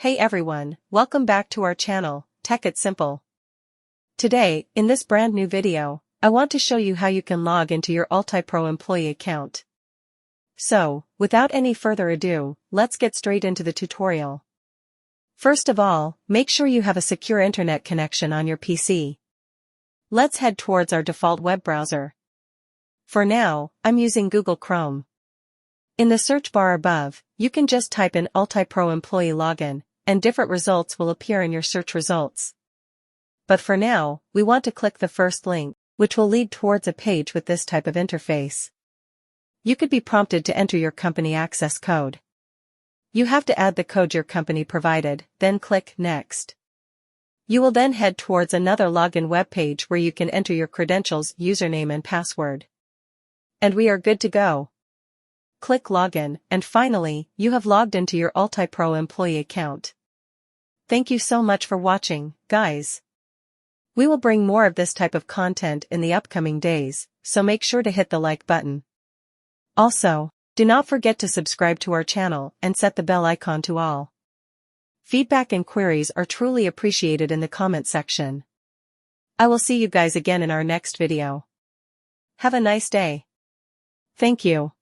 Hey everyone, welcome back to our channel, Tech It Simple. Today, in this brand new video, I want to show you how you can log into your Ultipro employee account. So, without any further ado, let's get straight into the tutorial. First of all, make sure you have a secure internet connection on your PC. Let's head towards our default web browser. For now, I'm using Google Chrome. In the search bar above, you can just type in Ultipro employee login, and different results will appear in your search results. But for now, we want to click the first link, which will lead towards a page with this type of interface. You could be prompted to enter your company access code. You have to add the code your company provided, then click Next. You will then head towards another login web page where you can enter your credentials, username and password. And we are good to go. Click Login, and finally, you have logged into your Ultipro employee account. Thank you so much for watching, guys. We will bring more of this type of content in the upcoming days, so make sure to hit the like button. Also, do not forget to subscribe to our channel and set the bell icon to all. Feedback and queries are truly appreciated in the comment section. I will see you guys again in our next video. Have a nice day. Thank you.